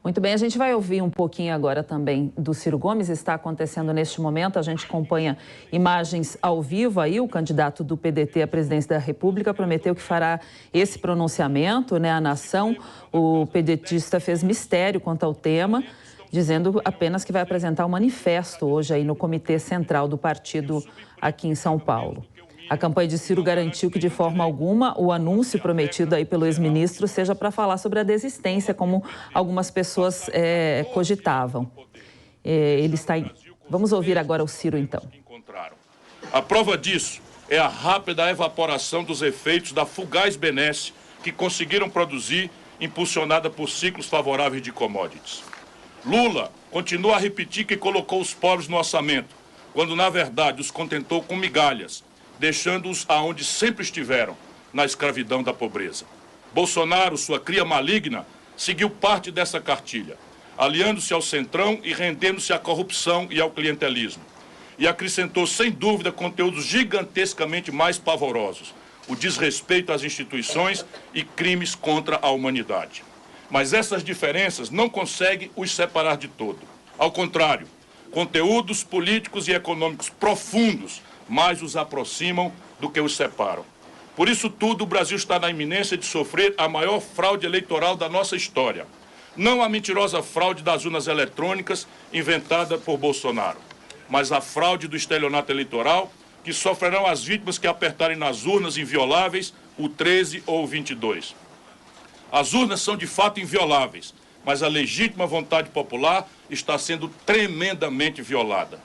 Muito bem, a gente vai ouvir um pouquinho agora também do Ciro Gomes. Está acontecendo neste momento, a gente acompanha imagens ao vivo aí. O candidato do PDT à presidência da República prometeu que fará esse pronunciamento, né, à nação. O pedetista fez mistério quanto ao tema, dizendo apenas que vai apresentar um manifesto hoje aí no Comitê Central do partido aqui em São Paulo. A campanha de Ciro garantiu que, de forma alguma, o anúncio prometido aí pelo ex-ministro seja para falar sobre a desistência, como algumas pessoas cogitavam. Vamos ouvir agora o Ciro, então. A prova disso é a rápida evaporação dos efeitos da fugaz benesse que conseguiram produzir, impulsionada por ciclos favoráveis de commodities. Lula continua a repetir que colocou os pobres no orçamento, quando, na verdade, os contentou com migalhas, deixando-os aonde sempre estiveram, na escravidão da pobreza. Bolsonaro, sua cria maligna, seguiu parte dessa cartilha, aliando-se ao centrão e rendendo-se à corrupção e ao clientelismo. E acrescentou, sem dúvida, conteúdos gigantescamente mais pavorosos, o desrespeito às instituições e crimes contra a humanidade. Mas essas diferenças não conseguem os separar de todo. Ao contrário, conteúdos políticos e econômicos profundos mais os aproximam do que os separam. Por isso tudo, o Brasil está na iminência de sofrer a maior fraude eleitoral da nossa história. Não a mentirosa fraude das urnas eletrônicas inventada por Bolsonaro, mas a fraude do estelionato eleitoral que sofrerão as vítimas que apertarem nas urnas invioláveis o 13 ou o 22. As urnas são de fato invioláveis, mas a legítima vontade popular está sendo tremendamente violada.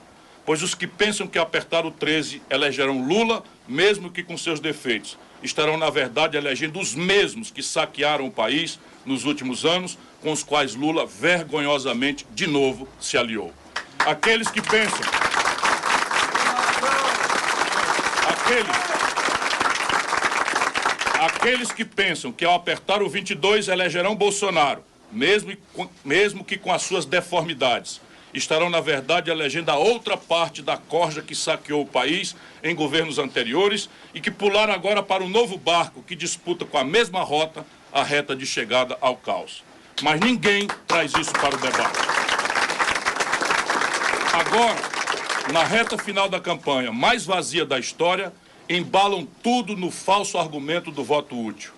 Pois os que pensam que apertar o 13 elegerão Lula, mesmo que com seus defeitos, estarão, na verdade, elegendo os mesmos que saquearam o país nos últimos anos, com os quais Lula vergonhosamente, de novo, se aliou. Aqueles que pensam... Aqueles que pensam que ao apertar o 22 elegerão Bolsonaro, mesmo que com as suas deformidades, estarão, na verdade, elegendo a outra parte da corja que saqueou o país em governos anteriores e que pularam agora para um novo barco que disputa com a mesma rota a reta de chegada ao caos. Mas ninguém traz isso para o debate. Agora, na reta final da campanha mais vazia da história, embalam tudo no falso argumento do voto útil.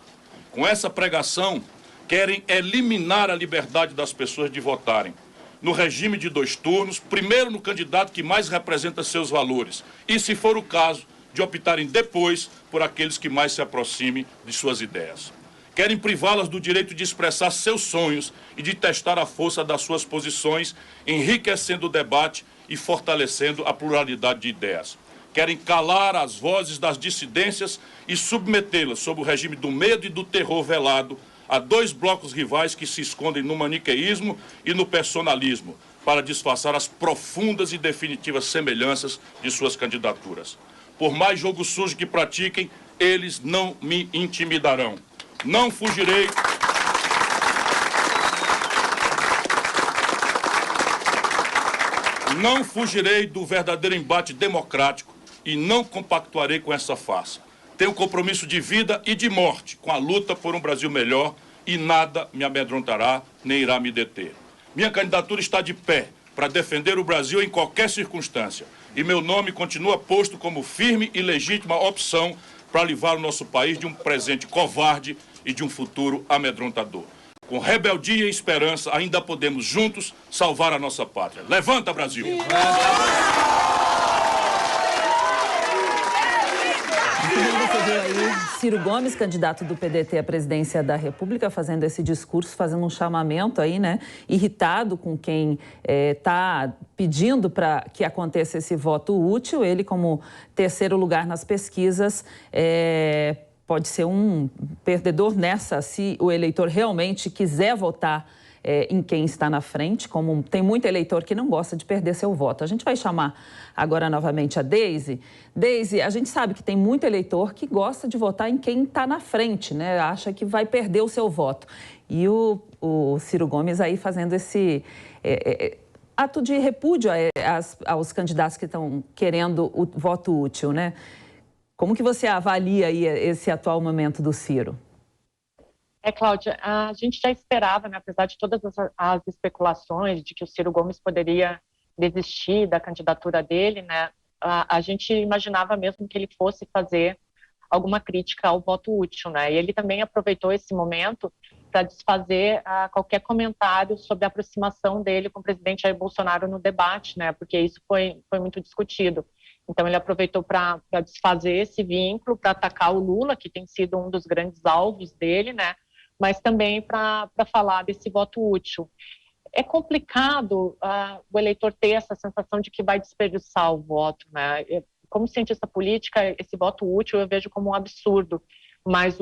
Com essa pregação, querem eliminar a liberdade das pessoas de votarem no regime de 2 turnos, primeiro no candidato que mais representa seus valores e, se for o caso, de optarem depois por aqueles que mais se aproximem de suas ideias. Querem privá-las do direito de expressar seus sonhos e de testar a força das suas posições, enriquecendo o debate e fortalecendo a pluralidade de ideias. Querem calar as vozes das dissidências e submetê-las sob o regime do medo e do terror velado a 2 blocos rivais que se escondem no maniqueísmo e no personalismo para disfarçar as profundas e definitivas semelhanças de suas candidaturas. Por mais jogo sujo que pratiquem, eles não me intimidarão. Não fugirei... Não fugirei do verdadeiro embate democrático e não compactuarei com essa farsa. Tenho compromisso de vida e de morte com a luta por um Brasil melhor e nada me amedrontará nem irá me deter. Minha candidatura está de pé para defender o Brasil em qualquer circunstância e meu nome continua posto como firme e legítima opção para livrar o nosso país de um presente covarde e de um futuro amedrontador. Com rebeldia e esperança, ainda podemos juntos salvar a nossa pátria. Levanta, Brasil! Você viu aí Ciro Gomes, candidato do PDT à presidência da República, fazendo esse discurso, fazendo um chamamento aí, né? Irritado com quem está pedindo para que aconteça esse voto útil. Ele, como terceiro lugar nas pesquisas, pode ser um perdedor nessa, se o eleitor realmente quiser votar em quem está na frente, como tem muito eleitor que não gosta de perder seu voto. A gente vai chamar agora novamente a Deise. Deise, a gente sabe que tem muito eleitor que gosta de votar em quem está na frente, né? Acha que vai perder o seu voto. E o Ciro Gomes aí fazendo esse ato de repúdio aos candidatos que estão querendo o voto útil, né? Como que você avalia aí esse atual momento do Ciro? Cláudia, a gente já esperava, né, apesar de todas as especulações de que o Ciro Gomes poderia desistir da candidatura dele, né, a gente imaginava mesmo que ele fosse fazer alguma crítica ao voto útil, né, e ele também aproveitou esse momento para desfazer qualquer comentário sobre a aproximação dele com o presidente Jair Bolsonaro no debate, né, porque isso foi muito discutido. Então, ele aproveitou para desfazer esse vínculo, para atacar o Lula, que tem sido um dos grandes alvos dele, né, mas também para falar desse voto útil. É complicado o eleitor ter essa sensação de que vai desperdiçar o voto, né? Como cientista política, esse voto útil eu vejo como um absurdo, mas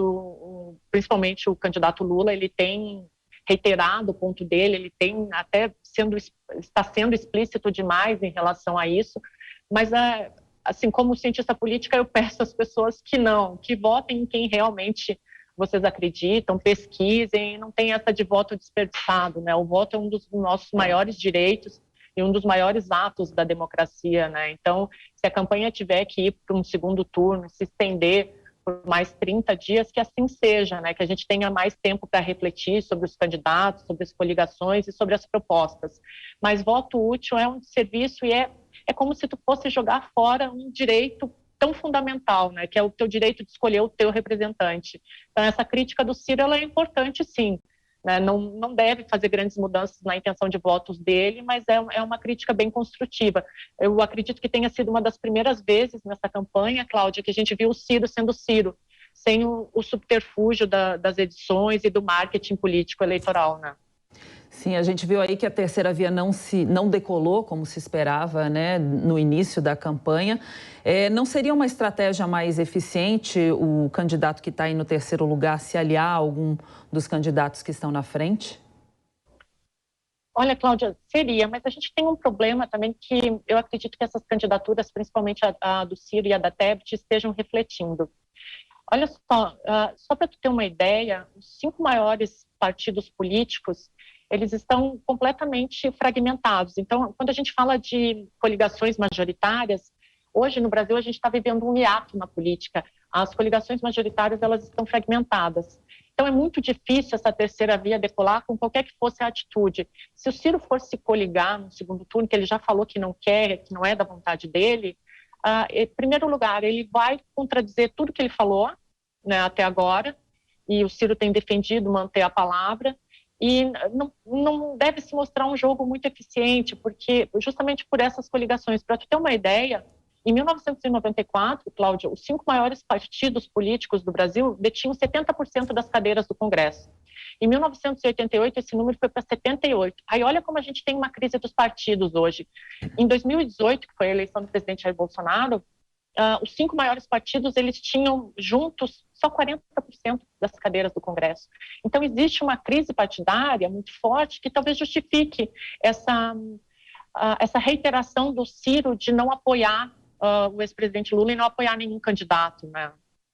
principalmente o candidato Lula, ele tem reiterado o ponto dele, ele tem até está sendo explícito demais em relação a isso, mas assim, como cientista política, eu peço às pessoas que votem em quem realmente vocês acreditam, pesquisem, não tem essa de voto desperdiçado, né? O voto é um dos nossos maiores direitos e um dos maiores atos da democracia, né? Então, se a campanha tiver que ir para um segundo turno, se estender por mais 30 dias, que assim seja, né? Que a gente tenha mais tempo para refletir sobre os candidatos, sobre as coligações e sobre as propostas. Mas voto útil é um serviço e é como se tu fosse jogar fora um direito tão fundamental, né, que é o teu direito de escolher o teu representante. Então, essa crítica do Ciro ela é importante, sim. Né? Não deve fazer grandes mudanças na intenção de votos dele, mas é uma crítica bem construtiva. Eu acredito que tenha sido uma das primeiras vezes nessa campanha, Cláudia, que a gente viu o Ciro sendo Ciro, sem o subterfúgio das edições e do marketing político eleitoral, né? Sim, a gente viu aí que a terceira via não decolou como se esperava, né, no início da campanha. Não seria uma estratégia mais eficiente o candidato que está aí no terceiro lugar se aliar a algum dos candidatos que estão na frente? Olha, Cláudia, seria, mas a gente tem um problema também que eu acredito que essas candidaturas, principalmente a do Ciro e a da Tebet, estejam refletindo. Olha só para tu ter uma ideia, os 5 maiores partidos políticos, eles estão completamente fragmentados. Então, quando a gente fala de coligações majoritárias, hoje no Brasil a gente está vivendo um hiato na política. As coligações majoritárias, elas estão fragmentadas. Então, é muito difícil essa terceira via decolar com qualquer que fosse a atitude. Se o Ciro fosse se coligar no segundo turno, que ele já falou que não quer, que não é da vontade dele, em primeiro lugar, ele vai contradizer tudo que ele falou, né, até agora, e o Ciro tem defendido manter a palavra, e não deve se mostrar um jogo muito eficiente, porque justamente por essas coligações. Para tu ter uma ideia, em 1994, Cláudia, os 5 maiores partidos políticos do Brasil detinham 70% das cadeiras do Congresso. Em 1988, esse número foi para 78%. Aí olha como a gente tem uma crise dos partidos hoje. Em 2018, que foi a eleição do presidente Jair Bolsonaro, os 5 maiores partidos, eles tinham juntos só 40% das cadeiras do Congresso. Então, existe uma crise partidária muito forte que talvez justifique essa reiteração do Ciro de não apoiar o ex-presidente Lula e não apoiar nenhum candidato, né?